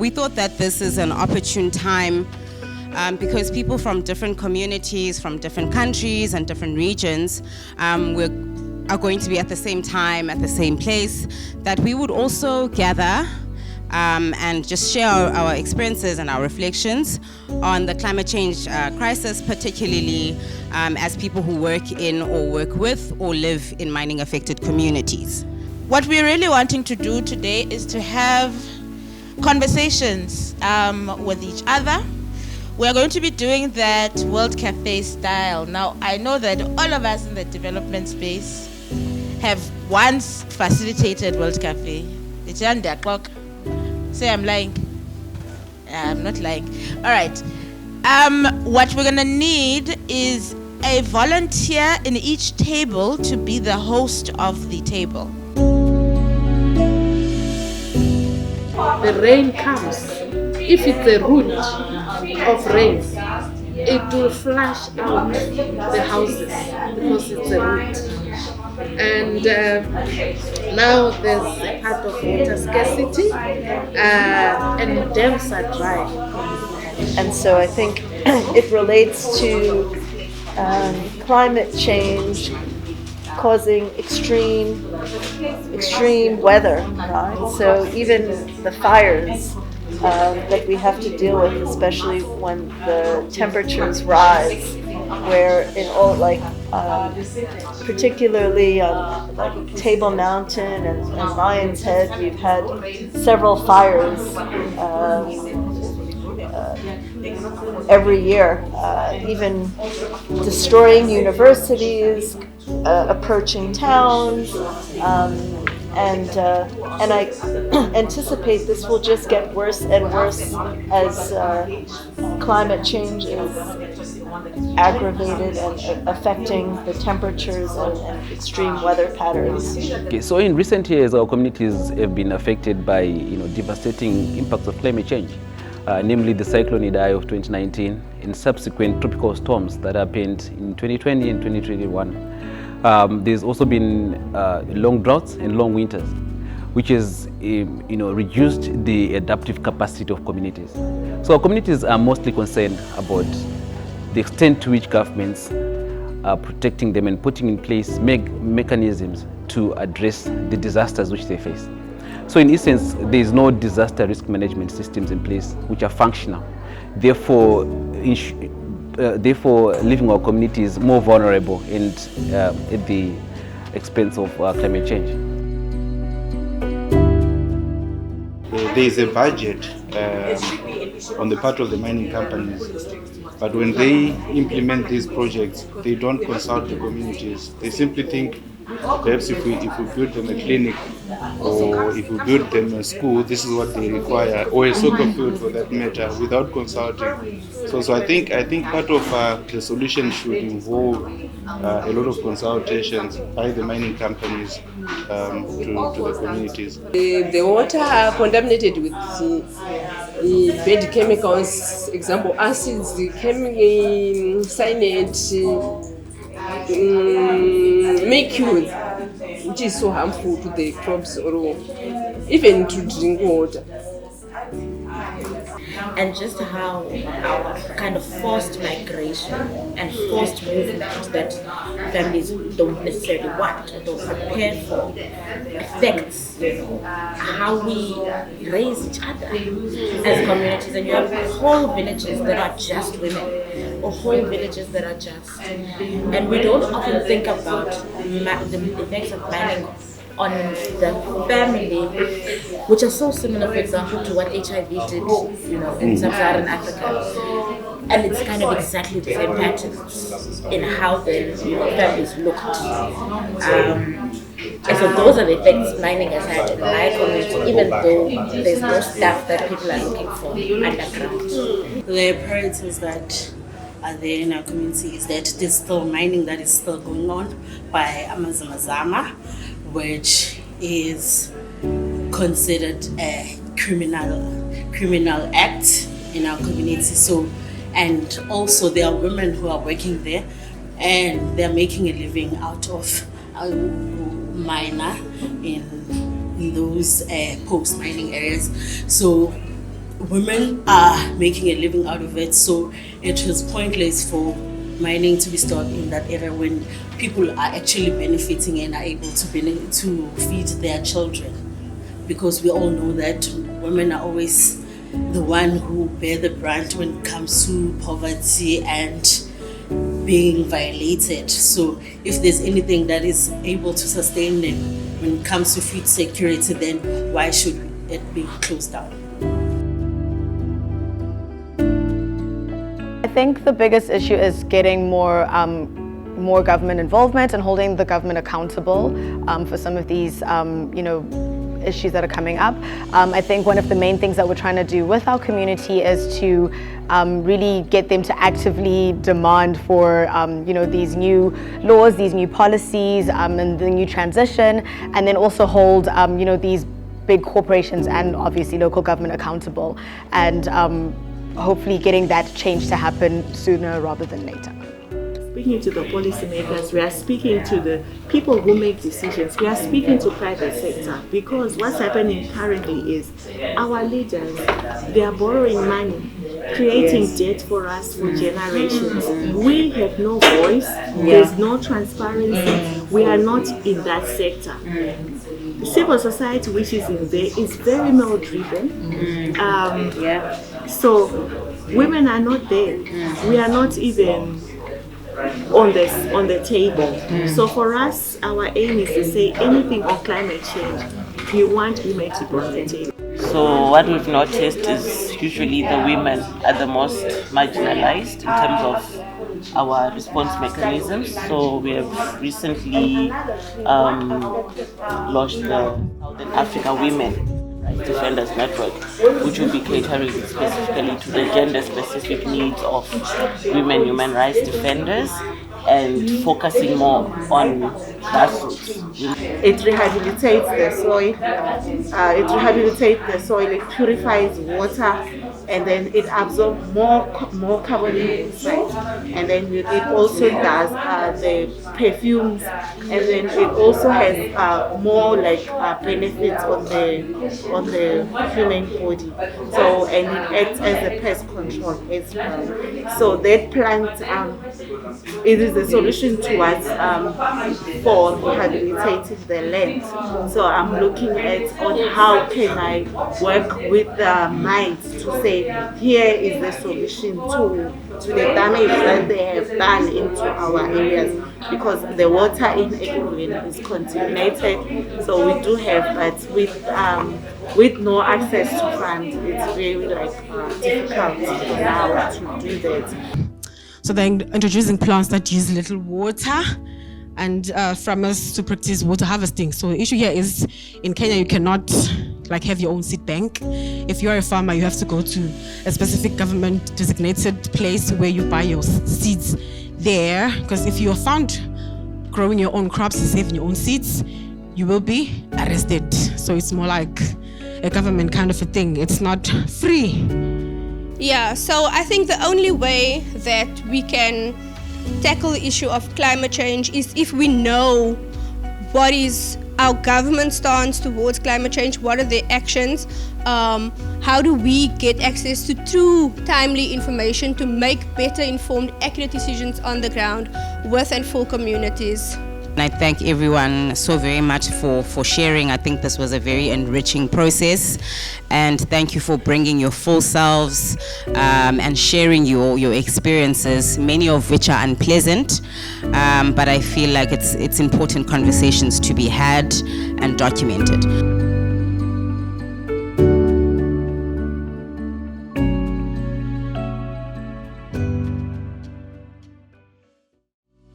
We thought that this is an opportune time because people from different communities, from different countries and different regions are going to be at the same time, at the same place, that we would also gather and just share our experiences and our reflections on the climate change crisis, particularly as people who work in or work with or live in mining affected communities. What we're really wanting to do today is to have conversations with each other. We're going to be doing that World Cafe style. Now, I know that all of us in the development space have once facilitated World Cafe. It's on their clock. Say I'm lying. I'm not lying. All right. What we're gonna need is a volunteer in each table to be the host of the table. The rain comes. If it's a root of rain, it will flush out the houses because it's a root. And now there's a part of water scarcity and dams are dry. And so I think it relates to climate change causing extreme weather, right? So even the fires that we have to deal with, especially when the temperatures rise, where in all particularly on Table Mountain and Lion's Head, we've had several fires every year, even destroying universities, approaching towns, and I anticipate this will just get worse and worse as climate change is aggravated and affecting the temperatures and extreme weather patterns. Okay, so in recent years, our communities have been affected by devastating impacts of climate change, namely the cyclone Idai of 2019 and subsequent tropical storms that happened in 2020 and 2021. There's also been long droughts and long winters, which has reduced the adaptive capacity of communities. So our communities are mostly concerned about the extent to which governments are protecting them and putting in place mechanisms to address the disasters which they face. So in essence, there is no disaster risk management systems in place which are functional, therefore leaving our communities more vulnerable and at the expense of climate change. There is a budget on the part of the mining companies, but when they implement these projects, they don't consult the communities. They simply think perhaps if we build them a clinic or if we build them a school, this is what they require, or a soccer field for that matter, without consulting. So I think part of the solution should involve a lot of consultations by the mining companies to the communities. The water are contaminated with bad chemicals, example acids, cyanide, mercury, which is so harmful to the crops or even to drink water. And just how our kind of forced migration and forced movement that families don't necessarily want or don't prepare for affects how we raise each other as communities. And you have whole villages that are just women, or whole villages that are just, and we don't often think about the effects of mining on the family, which are so similar, for example, to what HIV did, in sub-Saharan Africa. And it's kind of exactly the same patterns in how the families looked. And so those are the effects mining has had in my community, even though there's no stuff that people are looking for underground. The priorities that are there in our community is that there's still mining that is still going on by Amazamazama, which is considered a criminal act in our community. So, and also there are women who are working there and they're making a living out of miner in those post-mining areas. So women are making a living out of it, so it is pointless for mining to be stopped in that area when people are actually benefiting and are able to feed their children. Because we all know that women are always the one who bear the brunt when it comes to poverty and being violated. So if there's anything that is able to sustain them when it comes to food security, then why should it be closed down? I think the biggest issue is getting more government involvement and holding the government accountable for some of these, issues that are coming up. I think one of the main things that we're trying to do with our community is to really get them to actively demand for, these new laws, these new policies, and the new transition, and then also hold, these big corporations and obviously local government accountable, and hopefully getting that change to happen sooner rather than later. Speaking to the policymakers, we are speaking to the people who make decisions, we are speaking to private sector, because what's happening currently is our leaders, they are borrowing money, creating debt for us for generations. We have no voice, there's no transparency, we are not in that sector. The civil society which is in there is very male driven. So women are not there. We are not even on the table. So for us, our aim is to say anything on climate change, we want women to be on the table. So what we've noticed is usually the women are the most marginalized in terms of our response mechanisms. So we have recently launched the Southern Africa Women Defenders Network, which will be catering specifically to the gender-specific needs of women human rights defenders and focusing more on grassroots. It rehabilitates the soil, it purifies water, and then it absorbs more carbon dioxide, and then it also does the perfumes, and then it also has more benefits on the human body. So, and it acts as a pest control as well. So that plant it is a solution towards for rehabilitating the land. So I'm looking at on how can I work with the mines to say here is the solution to the damage that they have done into our areas, because the water in Ekurhuleni is contaminated. So we do have, but with no access to funds, it's very difficult now to do that. So they're introducing plants that use little water and farmers to practice water harvesting. So the issue here is in Kenya you cannot have your own seed bank. If you're a farmer, you have to go to a specific government designated place where you buy your seeds there, because if you're found growing your own crops and saving your own seeds, you will be arrested. So it's more like a government kind of a thing. It's not free. Yeah, so I think the only way that we can tackle the issue of climate change is if we know what is our government stance towards climate change, what are their actions, how do we get access to true, timely information to make better informed, accurate decisions on the ground with and for communities. I thank everyone so very much for sharing. I think this was a very enriching process, and thank you for bringing your full selves and sharing your experiences, many of which are unpleasant, but I feel like it's important conversations to be had and documented.